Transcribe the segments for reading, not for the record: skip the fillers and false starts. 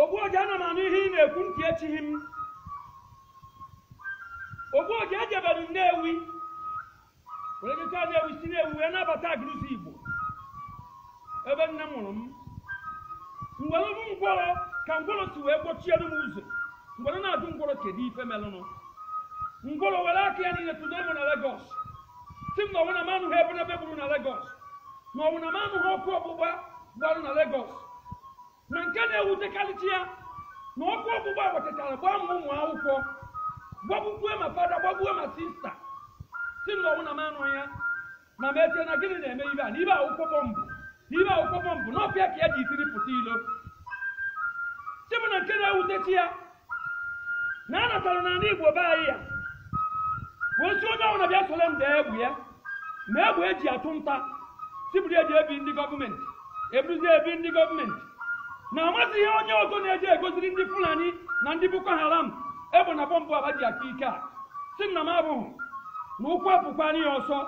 Ogboji ana m anụ ihe ị na-ekwu ntị echighị m. Ogboji ejebere Nnewi were jeta Nnewi si Nnewi wee nabata Agụlụzi Igbo ebe nne mụrụ m. Ngwere bụ ngwọrọ ka ngwọrọ si wee gbochiere m ụzọ. Ngwere na-ajụ ngwọrọ kedu ife melụnụ. Ngwọrọ were aka ya niile tụdo m na Lagos si m na ọwụ na m anụghị ebe n'ebe gburu na Lagos na ọwụ na m anụghị ọkụ ọgbụgba gbarụ na Lagos na nke na-ewutekarịcha ya na ọkụ ọgbụgba wetatara gbaa m ụmụ akwụkwọ gbagbukwe ma fada gbagbuo ma sista si m na ọwụ na m anụ ya na m eche na gịnị na-eme ibe a na ibe akwụkwọ bọmbụ n'ibe akwụkwọ bọmbụ n'ọpịa ka ya ji itiri pụta ilo si m na nke na-ewutechi ya na a natara n'ala Igbo be anyị ya osi onye ọbụla bịa sole m dee egwu ya ma egwu eji atụ nta sibiri eji ebi ndị gọọmenti ebuzie ebi ndị gọọmenti na amazi ihe onye ọzọ na-eji egoziri ndị Fulani na ndị Boko Haram egbe na bọmbụ aba ji aka ike a si m na m abụghị na ụkwụ apụkwa n'ihe ọsọ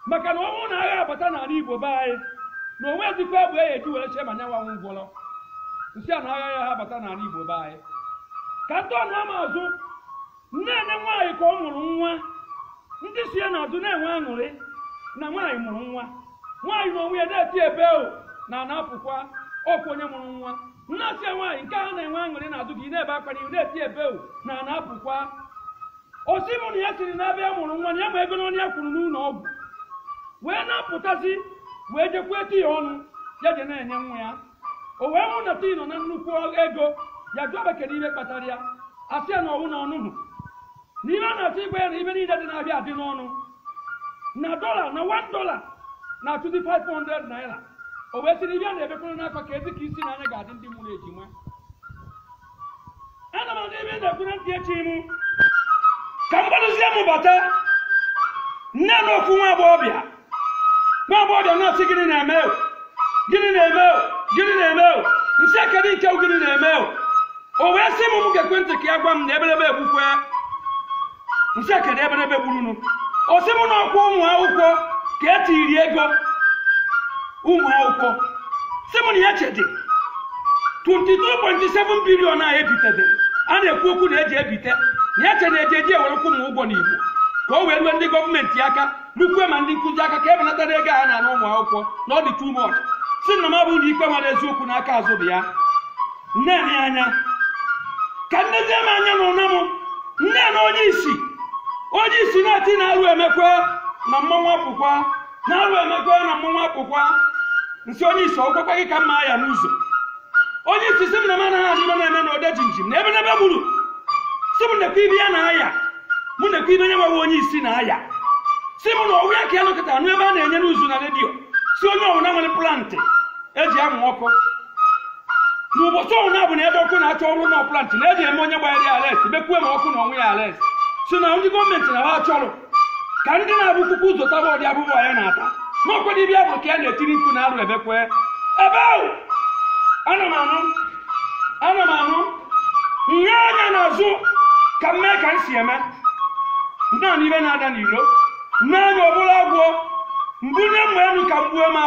maka na ọnwụ na agha abata n'ala Igbo be anyị na onwe ezikwa egbe ya eji were chee ma nyanwanwụ ngwọrọ nsị a na agha ya ha abata n'ala Igbo be anyị ka ndị ọnụ ama azụ nne nwaanyị ka ọ mụrụ nwa ndị si ya n'azụ na-enwe aṅụrị na nwaanyị mụrụ nwa nwaanyị na onwe ya na-eti ebe o na na-apụkwa ọkwa onye mụrụ nwa nna si ya nwaanyị nke a na-enwe aṅụrị na-azụ gị na-ebe akwa n'ihu na-eti ebe o na na-apụkwa osi mụ na ya siri n'ebe ya mụrụ nwa na ya ma ego n'ọnụ ya kwuru n'ụlọ ọgwụ wee na-apụtazi wee jekwa eti ya ọnụ ya je na-enye nwa ya o wee mụ na tii nọ na nnukwu ego ya jụọ bekere ibe kpatara ya asị ya na ọnwụ na ọnụhụ n'ime a na-atụ igwe ya na ibe niile dị na-abịa adị n'ọnụ na dọla na $1 na-atụzi 500 naira o wee siri ibia na-ebekwara n'akwa ka ezi ka isi n'anya ga-adị ndị mụrụ ejima ana m adị ebe na-ekwere ntị echi mụ ka m gbalụzie m bata nne na okwu nwa agbọghọbịa na-asị gịnị na-eme gịnị na-eme gịnị na-eme nsị akadị nke gịnị na-eme o wee sị m ga-ekwentị ka ya gwa m na eberebe egbukwe nsị akadị eberebe gburunu o sị m na ọkwa ụmụ akwụkwọ ka etiri ego ụmụ akwụkwọ sị m na ya chedi 22.7 bilion a ebitedere a na-ekwu okwu na eji ebite na ya che na eji ewerekwu ụmụ ụgwọ n'Igbo ka o wee rue ndị gọọmenti aka rukwe ma ndị nkụzi aka ka ebenatara ego a na-ana ụmụ akwụkwọ na ọ dị too much si na m abụghị na ikpe nwere eziokwu n'aka azụ dị ya nne ya anya ka nnezie m anya na ụna m nne na onye isi na-eti na arụ emekwe na mmanwụ apụkwa na arụ emekwe na mmanwụ apụkwa nsị onye isi ọgwakwa gị ka mma ya n'ụzọ onye isi si m na m anaghị adịrọ na-eme na ode jinjim na ebe n'ebe gburu si m nekwa ibe ya na-aya mụ nekwa ibe nye nwewe onye isi na-aya si m na ọwụ ya ka ya nọkọta anụ ebe a na-enye n'ụzọ na redio si onye ọbụla nwere plantị eji amụ ọkụ n'ụbọchị ọbụla bụ na ebe ọkụ na-achọ ọrụ na plantị na eji eme onye gbanyere ya ales mekwue ma ọkụ na onwe ya ales si na ndị gọọmenti na ha chọrọ ka ndị na-abụ puku ụzọ taba ọdị abụbọ ya na-ata ma ọkwado ibia bụ ka ya na-etiri mkpu na arụ ebekwe ebe ahụ ana m anụ nye anya n'azụ ka m mee ka m si eme naanị ibe na-ada n'ilo naanị ọbụla agwọ mbunye mma elu ka m gbuo m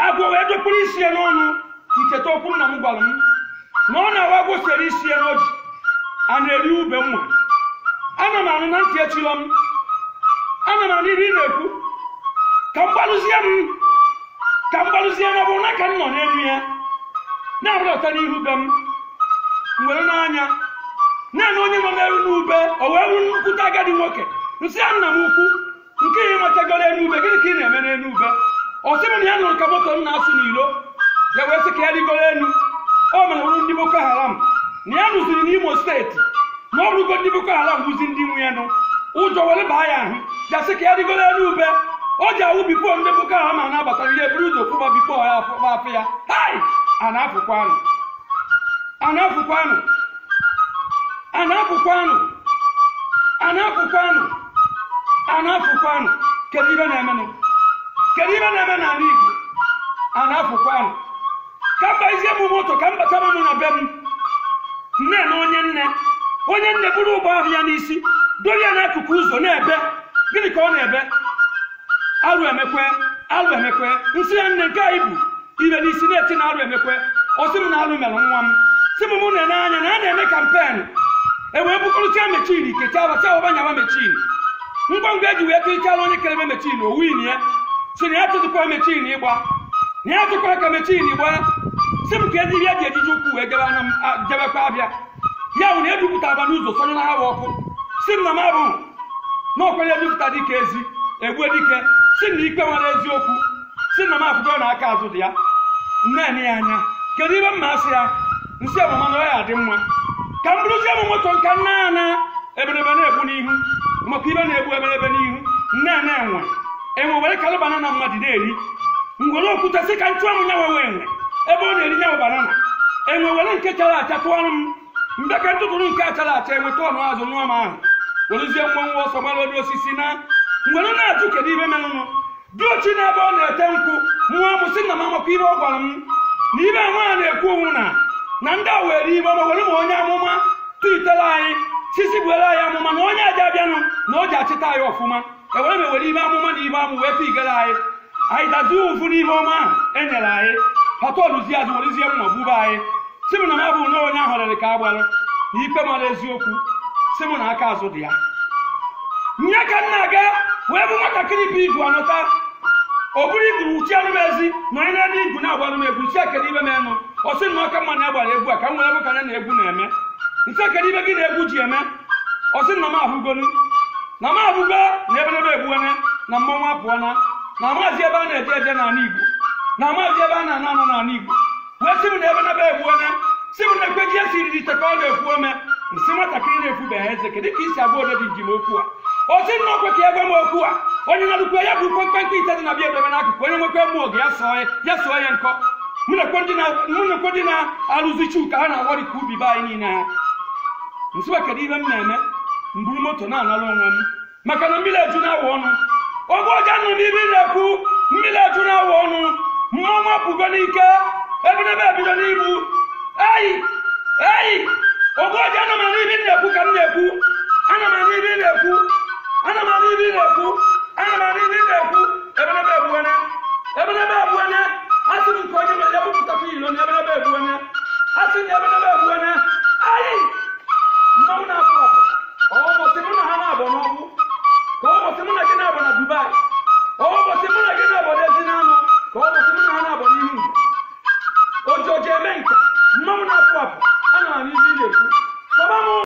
agwọ wee dokpuru isi ya n'ọnụ ncheta okwu nna m gwara m na ọ na-awa agwọ sere isi ya n'oji a na-eri ube mma ana m anụ na ntị echila m ana m anụ ihe ị na-ekwu ka m gbalụzie na bụ na ka m nọ n'elu ya na-abụlọta n'ihu be m were n'anya naanị onye nọ n'elu n'ube o wee ru nkwute agadi nwoke nsị ya nna m ukwu nke ihe matagoro elu ube gịnị ka ị na-eme n'elu ube ọ sị m na ya nụrụ ka moto m na-asụ n'ilo ya wee sị ka ya rigoro elu o mere wuru ndị Boko Haram na ya rụziri n'Imo steeti na ọ rụgo ndị Boko Haram bụzi ndị nwe ya nụ ụjọ were baa ya ahụ ya sị ka ya rigoro elu ube o ji awụ bifo ndị Boko Haram a na-abatara ihe buru ụzọ kwụba bifo ya afọ ya hai a na-afụkwanụ kedu ibe na-eme n'ala Igbo a na-afụkwanụ ka mba izie m moto ka m batara m na be m nne na onye nne buru ụgbọ ahụ ya n'isi dori ya n'akụkụ ụzọ na-ebe gịnị ka ọ na-ebe arụ emekwe nsị ya nne nke anyị bụ ibe n'isi na-eti na arụ emekwe ọ sị m na arụ mere nwa m si m na-anya na a na-eme kampen wee bukọrụcha mechin kechaa bacha ọbanyawa mechin ngwangwa eji wee kịchala onye kerebe mechin o win ya si na ya tụtụkwa mechin ịgba na ya tụkwa ka mechin gba si m ka ezi ya ji ejiji ukwu wee jebekwa abịa ya bụ na edupụta aba n'ụzọ sonye na hawa ọkụ si m na m abụ na okwenye edupụta dike ezi egbu dike si na ikpe nwere eziokwu si na m afụgo na aka azụ dị ya nne ya anya kedu ibe mma asị ya nsị ọmụma na ọ ya dị mma ka m bụrụzie m moto nka nna ya na eberebe na-egbu n'ihu maka ibe na-egbu eberebe n'ihu nne enwe were kalụ banana mmadụ na-eri ngwere okwute sị ka ntụ amụ nyanwe wee enwe ebe ọ na-eri nyanwe banana enwe were nke chara acha tụọrụ m mgbe ka ntụtụrụ nke achara acha enweta ọnụ azụ nwa m ahụ werezie nwa nwa ọsọ gbara odi osisi na ngwere na-ajụ kedu ibe merụnụ dị ochi n'ebe ọ na-ete nkwụ nwa m sị na m amakwa ibe ọ gwara m na ibe nwa a na-ekwu onwu na ndị a were ibe ma were ma onye amụma tụitere anyị sisi buere anyị amụma na onye aja abịanụ na o ji achịta anyị ọfụma ewere m ewere ibe amụma na ibe amụ wee pigere anyị dazie ụfụ n'ibe ọma ahụ e nyere anyị patọluzie azụ werezie mma bube anyị si m na m abụghị na onye ahụ rere ka a gbarụ na ikpe mara eziokwu si m na aka azụ dị ya nye ka nna aga wee bụ nwatakịrị bụ igu anọta o buru iguru uchi anụ m ezi na onye na-ede igwu na-agbalụ m egwu nsi akere ibe m enụ ọ sị na ọka mma na agbara egwu a ka m nwere bụ ka anya na egwu na-eme nsi akere ibe gị na egwu ji eme ọ sị na m ahụgonu na m ahụgo na eberebe egbuone na mmọnwụ apụọna na maazị ebe a na-eje eje n'ala Igbo na maazị ebe a na-anọ anọ n'ala Igbo wee sị m na eberebe egbuone si m na ekweji esi riri ite ka ọ na-ekwu ome nsị nwatakịrị na-ekwubeghị eze kedu ka isi agwa odedi nji m okwu a ọ sị na okwe ka ebe m okwu a onye na-alụkwe ya bụ mkpekpe ite dị na bịa edebe n'akụkụ onye nwekwe mmụọ oge ya sụọ ya nkọ mụ na-ekwe ndị na-arụzi chu ka ha na-agbọrị ka ubi be anyị niile ha nsịwa kedu ibe m na-eme mburu moto na-anara onwe m maka na mmiri eju na-awa ọnụ ọgwụ ọja nọ n'ibe na-ekwu mmiri eju na-awa ọnụ mmọnwụ apụgo n'ike ebenebe ebido n'igbu eyi ọgwụ ọja nọ ma n'ibe na-ekwu ka m na-ekwu ana m n'ibe na-ekwu